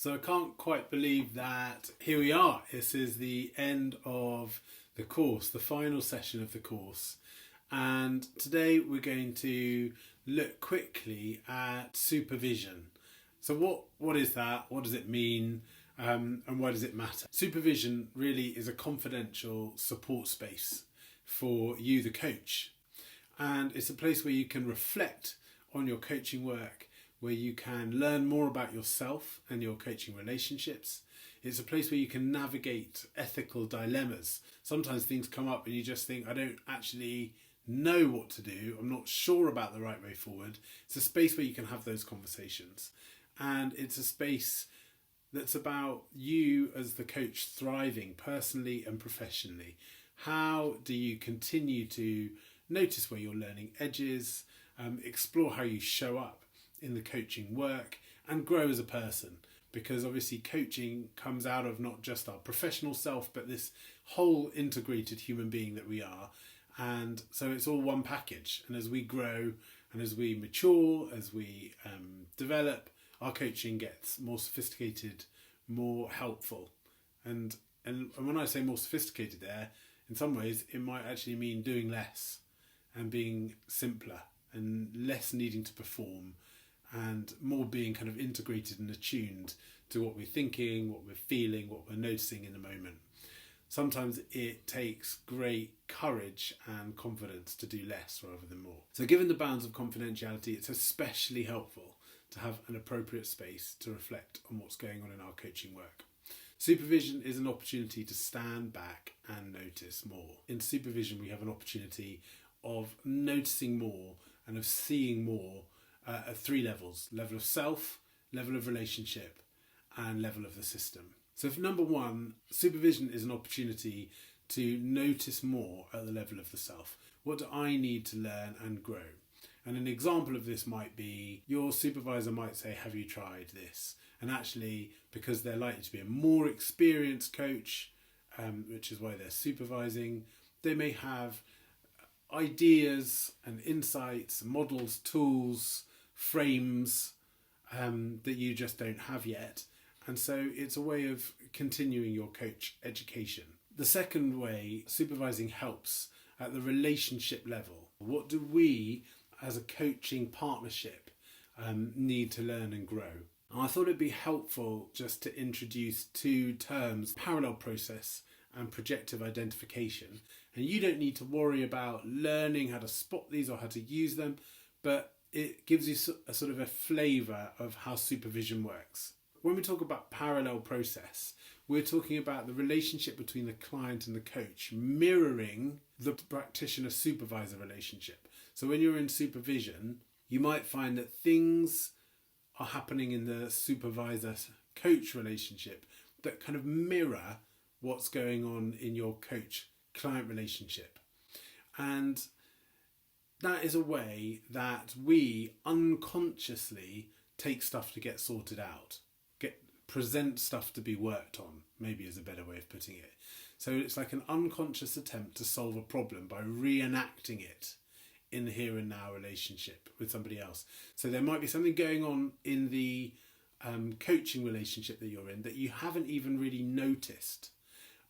So I can't quite believe that here we are. This is the end of the course, the final session of the course. And today we're going to look quickly at supervision. So what is that? What does it mean? And why does it matter? Supervision really is a confidential support space for you, the coach. And it's a place where you can reflect on your coaching work, where you can learn more about yourself and your coaching relationships. It's a place where you can navigate ethical dilemmas. Sometimes things come up and you just think, I don't actually know what to do. I'm not sure about the right way forward. It's a space where you can have those conversations. And it's a space that's about you as the coach thriving personally and professionally. How do you continue to notice where your learning edges, explore how you show up in the coaching work and grow as a person? Because obviously coaching comes out of not just our professional self, but this whole integrated human being that we are. And so it's all one package. And as we grow and as we mature, as we develop, our coaching gets more sophisticated, more helpful. And when I say more sophisticated there, in some ways it might actually mean doing less and being simpler and less needing to perform, and more being kind of integrated and attuned to what we're thinking, what we're feeling, what we're noticing in the moment. Sometimes it takes great courage and confidence to do less rather than more. So given the bounds of confidentiality, it's especially helpful to have an appropriate space to reflect on what's going on in our coaching work. Supervision is an opportunity to stand back and notice more. In supervision, we have an opportunity of noticing more and of seeing more at three levels: level of self, level of relationship, and level of the system. So for number one, supervision is an opportunity to notice more at the level of the self. What do I need to learn and grow? And an example of this might be your supervisor might say, have you tried this? And actually, because they're likely to be a more experienced coach, which is why they're supervising, they may have ideas and insights, models, tools, frames that you just don't have yet. And so it's a way of continuing your coach education. The second way supervising helps at the relationship level. What do we as a coaching partnership need to learn and grow? And I thought it'd be helpful just to introduce two terms: parallel process and projective identification. And you don't need to worry about learning how to spot these or how to use them, but it gives you a sort of a flavour of how supervision works. When we talk about parallel process, we're talking about the relationship between the client and the coach mirroring the practitioner-supervisor relationship. So when you're in supervision, you might find that things are happening in the supervisor-coach relationship that kind of mirror what's going on in your coach-client relationship. And that is a way that we unconsciously take stuff to get sorted out, present stuff to be worked on, maybe is a better way of putting it. So it's like an unconscious attempt to solve a problem by reenacting it in the here and now relationship with somebody else. So there might be something going on in the coaching relationship that you're in that you haven't even really noticed,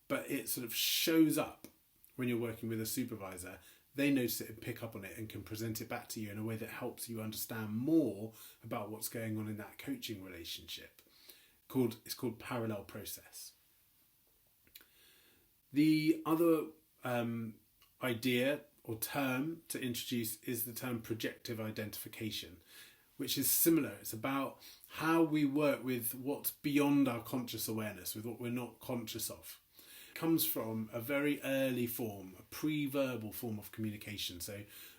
but it sort of shows up when you're working with a supervisor. They notice it and pick up on it and can present it back to you in a way that helps you understand more about what's going on in that coaching relationship. It's called parallel process. The other idea or term to introduce is the term projective identification, which is similar. It's about how we work with what's beyond our conscious awareness, with what we're not conscious of. It comes from a very early form, a pre-verbal form of communication. So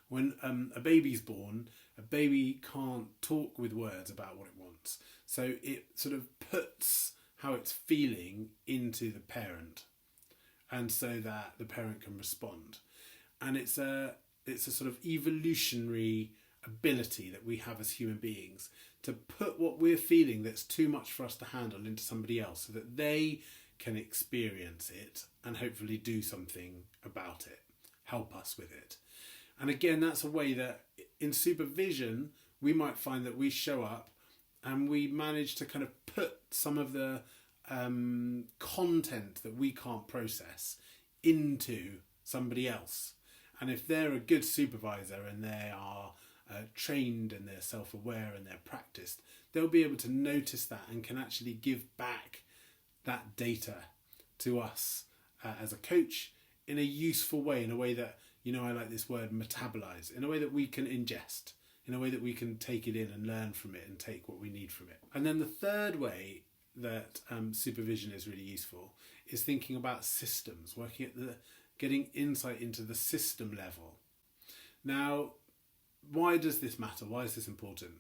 when a baby's born, a baby can't talk with words about what it wants. So it sort of puts how it's feeling into the parent, and so that the parent can respond. And it's a sort of evolutionary ability that we have as human beings to put what we're feeling that's too much for us to handle into somebody else so that they can experience it and hopefully do something about it, help us with it. And again, that's a way that in supervision, we might find that we show up and we manage to kind of put some of the content that we can't process into somebody else. And if they're a good supervisor and they are trained and they're self-aware and they're practiced, they'll be able to notice that and can actually give back that data to us as a coach in a useful way, in a way that, I like this word metabolize, in a way that we can ingest, in a way that we can take it in and learn from it and take what we need from it. And then the third way that supervision is really useful is thinking about systems, working at getting insight into the system level. Now, why does this matter? Why is this important?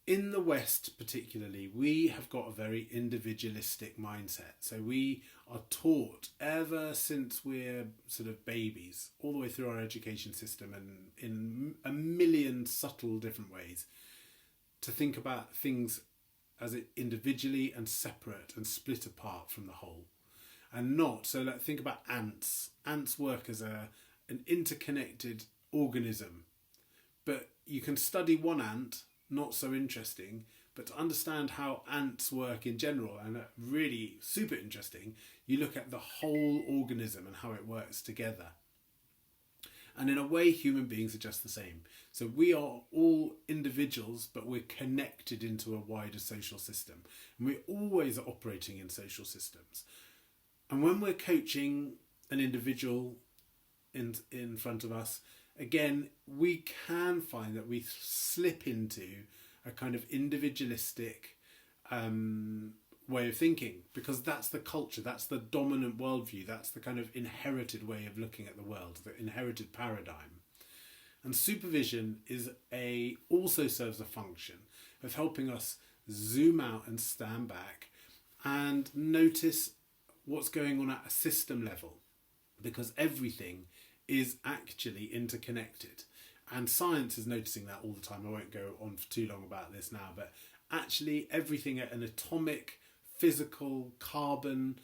In the West particularly, we have got a very individualistic mindset. So we are taught ever since we're sort of babies, all the way through our education system and in a million subtle different ways, to think about things as individually and separate and split apart from the whole. And not, so like, think about ants. Ants work as an interconnected organism. But you can study one ant, not so interesting, but to understand how ants work in general, and really super interesting, you look at the whole organism and how it works together. And in a way, human beings are just the same. So we are all individuals, but we're connected into a wider social system. And we always are operating in social systems. And when we're coaching an individual in front of us, again, we can find that we slip into a kind of individualistic way of thinking, because that's the culture, that's the dominant worldview, that's the kind of inherited way of looking at the world, the inherited paradigm. And supervision also serves a function of helping us zoom out and stand back and notice what's going on at a system level, because everything is actually interconnected. And science is noticing that all the time. I won't go on for too long about this now, but actually everything at an atomic, physical, carbon,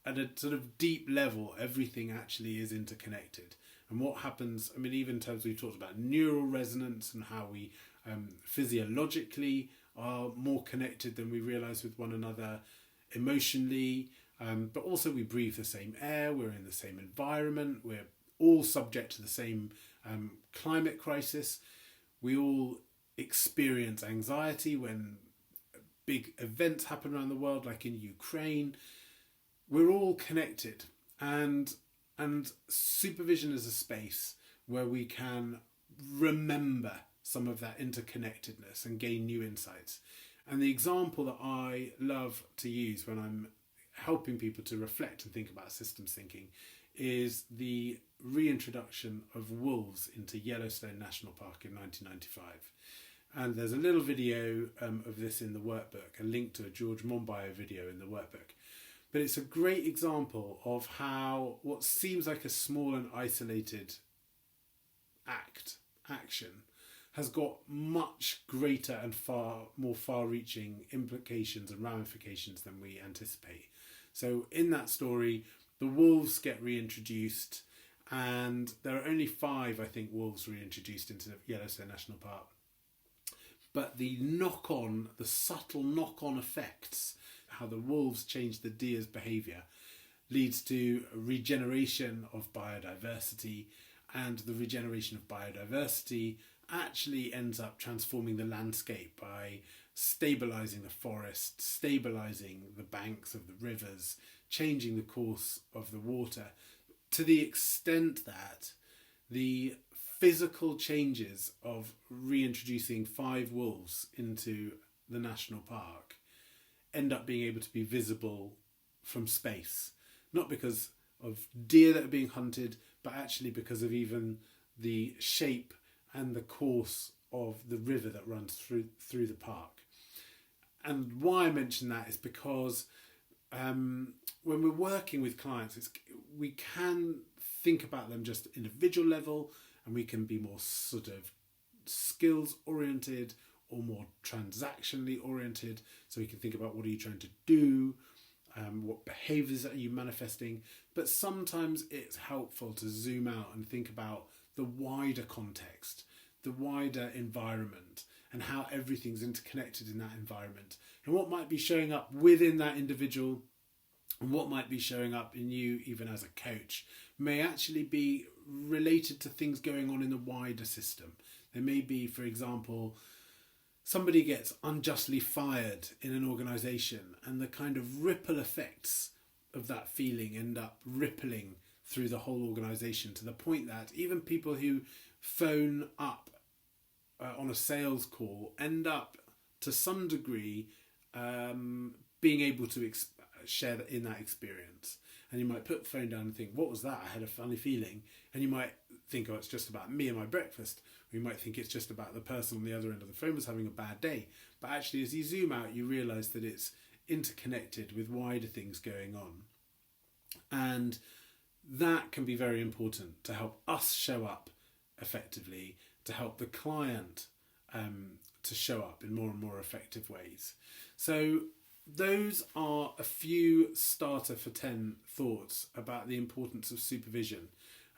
at a sort of deep level, everything actually is interconnected. And what happens, even in terms, we've talked about neural resonance and how we physiologically are more connected than we realise with one another, emotionally, but also we breathe the same air, we're in the same environment, we're all subject to the same climate crisis. We all experience anxiety when big events happen around the world, like in Ukraine. We're all connected, and supervision is a space where we can remember some of that interconnectedness and gain new insights. And the example that I love to use when I'm helping people to reflect and think about systems thinking is the reintroduction of wolves into Yellowstone National Park in 1995. And there's a little video of this in the workbook, a link to a George Monbiot video in the workbook. But it's a great example of how what seems like a small and isolated action has got much greater and far more far-reaching implications and ramifications than we anticipate. So in that story, the wolves get reintroduced, and there are only 5, I think, wolves reintroduced into Yellowstone National Park. But the subtle knock-on effects, how the wolves change the deer's behaviour, leads to a regeneration of biodiversity, and the regeneration of biodiversity actually ends up transforming the landscape by stabilising the forest, stabilising the banks of the rivers, changing the course of the water, to the extent that the physical changes of reintroducing 5 wolves into the national park end up being able to be visible from space. Not because of deer that are being hunted, but actually because of even the shape and the course of the river that runs through the park. And why I mention that is because when we're working with clients, we can think about them just individual level, and we can be more sort of skills oriented or more transactionally oriented. So we can think about, what are you trying to do? What behaviours are you manifesting? But sometimes it's helpful to zoom out and think about the wider context, the wider environment, and how everything's interconnected in that environment, and what might be showing up within that individual and what might be showing up in you even as a coach may actually be related to things going on in the wider system. There may be, for example, somebody gets unjustly fired in an organisation, and the kind of ripple effects of that feeling end up rippling through the whole organisation, to the point that even people who phone up on a sales call end up to some degree being able to share in that experience. And you might put the phone down and think, what was that? I had a funny feeling. And you might think, oh, it's just about me and my breakfast. Or you might think it's just about the person on the other end of the phone was having a bad day. But actually, as you zoom out, you realise that it's interconnected with wider things going on. And that can be very important to help us show up effectively, to help the client to show up in more and more effective ways. So those are a few starter for 10 thoughts about the importance of supervision,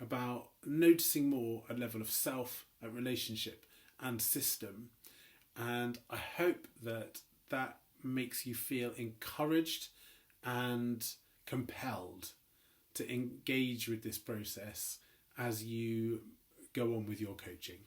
about noticing more at level of self, at relationship and system. And I hope that that makes you feel encouraged and compelled to engage with this process as you go on with your coaching.